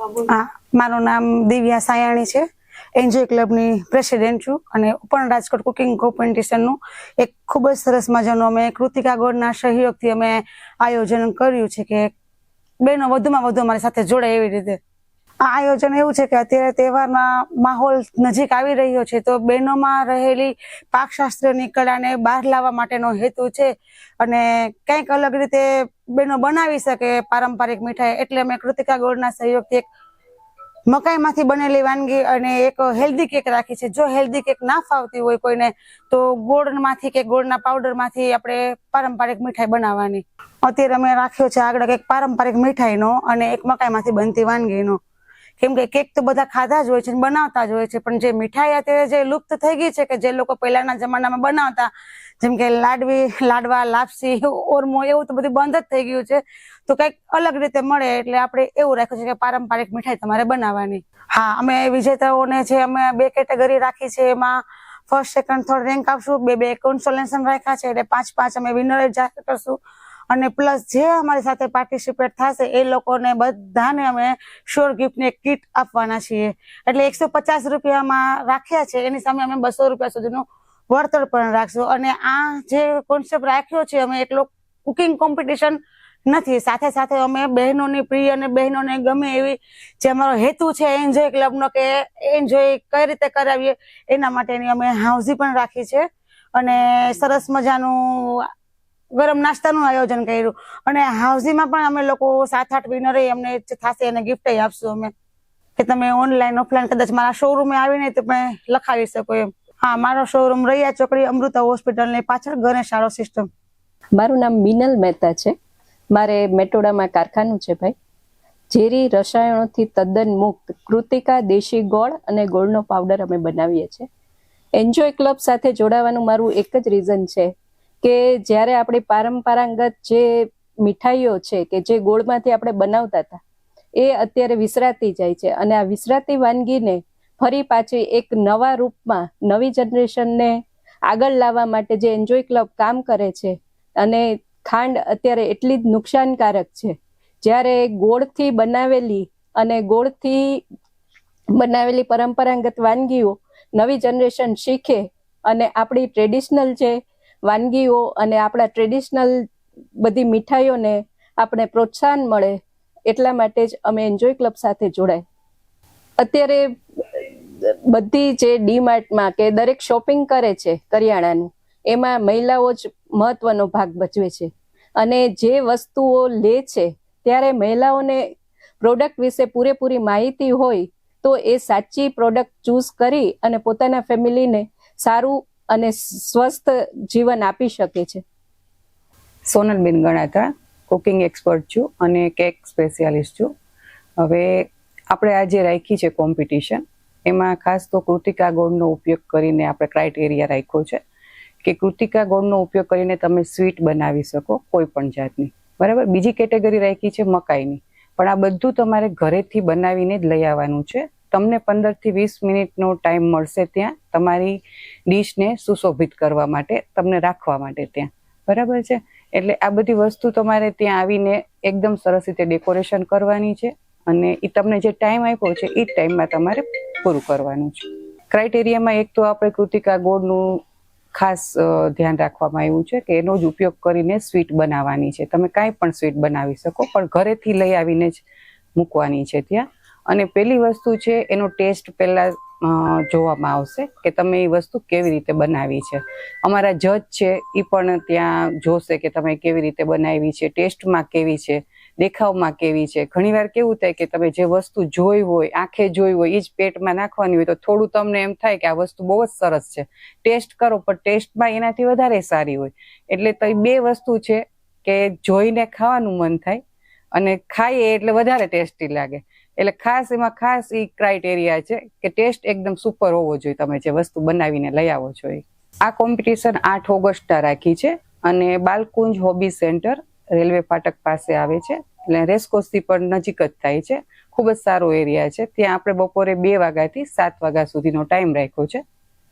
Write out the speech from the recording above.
મારું નામ દિવ્યા સાયાણી છે, એન્જોય ક્લબની પ્રેસિડેન્ટ છું અને ઓપન રાજકોટ કુકિંગ કોમ્પિટિશનનું એક ખૂબ જ સરસ મજાનું અમે કૃતિકા ગોળના સહયોગથી અમે આયોજન કર્યું છે કે બહેનો વધુમાં વધુ અમારી સાથે જોડાય એવી રીતે. આ આયોજન એવું છે કે અત્યારે તહેવારના માહોલ નજીક આવી રહ્યો છે, તો બહેનોમાં રહેલી પાકશાસ્ત્રની કળાને બહાર લાવવા માટેનો હેતુ છે અને કંઈક અલગ રીતે બહેનો બનાવી શકે પારંપરિક મીઠાઈ, એટલે અમે કૃતિકા ગોળના સહયોગથી એક મકાઈમાંથી બનેલી વાનગી અને એક હેલ્ધી કેક રાખી છે. જો હેલ્ધી કેક ના ફાવતી હોય કોઈને તો ગોળમાંથી કે ગોળના પાવડરમાંથી આપણે પારંપરિક મીઠાઈ બનાવવાની. અત્યારે અમે રાખ્યો છે આગળ એક પારંપરિક મીઠાઈનો અને એક મકાઈમાંથી બનતી વાનગીનો. કેમ કે કેક તો બધા ખાધા જ હોય છે, બનાવતા જ હોય છે, પણ જે મીઠાઈ અત્યારે જે લુપ્ત થઈ ગઈ છે કે જે લોકો પહેલાના જમાનામાં બનાવતા, જેમ કે લાડવા, લાપસી, ઓરમો, એવું તો બધું બંધ જ થઈ ગયું છે. તો કંઈક અલગ રીતે મળે એટલે આપણે એવું રાખ્યું છે કે પારંપરિક મીઠાઈ તમારે બનાવવાની. હા, અમે વિજેતાઓને છે અમે 2 કેટેગરી રાખી છે, એમાં ફર્સ્ટ, સેકન્ડ, થર્ડ રેન્ક આપશું. 2 કોન્સોલેશન રાખ્યા છે એટલે 5 અમે વિનર જાહેર કરશું. અને પ્લસ જે અમારી સાથે પાર્ટિસિપેટ થશે એ લોકોને બધાને અમે શ્યોર ગિફ્ટની એક કીટ આપવાના છીએ. એટલે 150 રૂપિયામાં રાખ્યા છે, એની સામે અમે 200 રૂપિયા સુધીનું વળતર પણ રાખશું. અને આ જે કોન્સેપ્ટ રાખ્યો છે અમે એટલો કુકિંગ કોમ્પિટિશન નથી, સાથે સાથે અમે બહેનોની પ્રિય અને બહેનોને ગમે એવી જે અમારો હેતુ છે એન્જોય ક્લબનો કે એન્જોય કઈ રીતે કરાવીએ એના માટેની અમે હાઉઝી પણ રાખી છે અને સરસ મજાનું ગરમ નાસ્તાનું આયોજન કર્યું. અને હાઉઝીમાં પણ અમે લોકો 7-8 વિનરે અમને થશે એને ગિફ્ટ આપશું અમે, કે તમે ઓનલાઈન ઓફલાઈન કદાચ મારા શોરૂમે આવીને તમે લખાવી શકો એમ. હા, મારો શોરૂમ રૈયા ચોકડી અમૃતા હોસ્પિટલની પાછળ ગણેશ આરો સિસ્ટમ. મારું નામ મિનલ મહેતા છે. મારે મેટોડામાં કારખાનું છે ભાઈ. ઝેરી રસાયણોથી તદ્દન મુક્ત કૃતિકા દેશી ગોળ અને ગોળનો પાવડર અમે બનાવીએ છીએ. એન્જોય ક્લબ સાથે જોડાવાનું મારું એક જ રીઝન છે કે જ્યારે આપણી પરંપરાગત જે મીઠાઈઓ છે કે જે ગોળમાંથી આપણે બનાવતા હતા એ અત્યારે વિસરાતી જાય છે અને આ વિસરાતી વાનગીને ફરી પાછી એક નવા રૂપમાં નવી જનરેશનને આગળ લાવવા માટે જે એન્જોય ક્લબ કામ કરે છે. અને ખાંડ અત્યારે એટલી જ નુકસાનકારક છે, જ્યારે ગોળથી બનાવેલી અને ગોળથી બનાવેલી પરંપરાગત વાનગીઓ નવી જનરેશન શીખે અને આપણી ટ્રેડિશનલ જે વાનગીઓ અને આપણા ટ્રેડિશનલ બધી મીઠાઈઓને આપણે પ્રોત્સાહન મળે, એટલા માટે જ અમે એન્જોય ક્લબ સાથે જોડાય. અત્યારે બધી જે ડીમાર્ટમાં કે દરેક શોપિંગ કરે છે કરિયાણાનું, એમાં મહિલાઓ જ મહત્વનો ભાગ ભજવે છે અને જે વસ્તુઓ લે છે ત્યારે મહિલાઓને પ્રોડક્ટ વિશે પૂરેપૂરી માહિતી હોય તો એ સાચી પ્રોડક્ટ ચૂઝ કરી અને પોતાના ફેમિલીને સારું અને સ્વસ્થ જીવન આપી શકે છે. સોનલબેન ગણાતા, કુકિંગ એક્સપર્ટ છું અને કેક સ્પેશિયાલિસ્ટ છું. હવે આપણે આજે રાખી છે કોમ્પિટિશન, એમાં ખાસ તો કૃતિકા ગોળનો ઉપયોગ કરીને આપણે ક્રાઇટેરિયા રાખ્યો છે કે કૃતિકા ગોળનો ઉપયોગ કરીને તમે સ્વીટ બનાવી શકો કોઈ પણ જાતની, બરાબર. બીજી કેટેગરી રાખી છે મકાઈની, પણ આ બધું તમારે ઘરેથી બનાવીને જ લઈ આવવાનું છે. તમને 15 થી 20 મિનિટનો ટાઈમ મળશે ત્યાં તમારી ડીશને સુશોભિત કરવા માટે, તમને રાખવા માટે ત્યાં, બરાબર છે. એટલે આ બધી વસ્તુ તમારે ત્યાં આવીને એકદમ સરસ રીતે ડેકોરેશન કરવાની છે અને એ તમને જે ટાઈમ આપ્યો છે એ ટાઈમમાં તમારે પૂરું કરવાનું છે. ક્રાઇટેરિયામાં એક તો આપણે કૃતિકા ગોળનું ખાસ ધ્યાન રાખવામાં આવ્યું છે કે એનો જ ઉપયોગ કરીને સ્વીટ બનાવવાની છે. તમે કાંઈ પણ સ્વીટ બનાવી શકો, પણ ઘરેથી લઈ આવીને જ મૂકવાની છે ત્યાં. અને પહેલી વસ્તુ છે એનો ટેસ્ટ પહેલાં જોવામાં આવશે કે તમે એ વસ્તુ કેવી રીતે બનાવી છે. અમારા જજ છે એ પણ ત્યાં જોશે કે તમે કેવી રીતે બનાવી છે, ટેસ્ટમાં કેવી છે, દેખાવમાં કેવી છે. ઘણીવાર કેવું થાય કે તમે જે વસ્તુ જોઈ હોય, આંખે જોઈ હોય એ જ પેટમાં નાખવાની હોય તો થોડું તમને એમ થાય કે આ વસ્તુ બહુ જ સરસ છે, ટેસ્ટ કરો, પણ ટેસ્ટમાં એનાથી વધારે સારી હોય. એટલે તો 2 વસ્તુ છે કે જોઈને ખાવાનું મન થાય અને ખાઈએ એટલે વધારે ટેસ્ટી લાગે. એટલે ખાસ એમાં ખાસ એ ક્રાઇટેરિયા છે કે ટેસ્ટ એકદમ સુપર હોવો જોઈએ તમે જે વસ્તુ બનાવીને લઈ આવો છો એ. આ કોમ્પિટિશન 8 ઓગસ્ટના રાખી છે અને બાલકુંજ હોબી સેન્ટર રેલવે ફાટક પાસે આવે છે, એટલે રેસકોર્સથી પણ નજીક જ થાય છે. ખૂબ જ સારો એરિયા છે. ત્યાં આપણે બપોરે 2 વાગ્યાથી 7 વાગ્યા સુધીનો ટાઈમ રાખ્યો છે.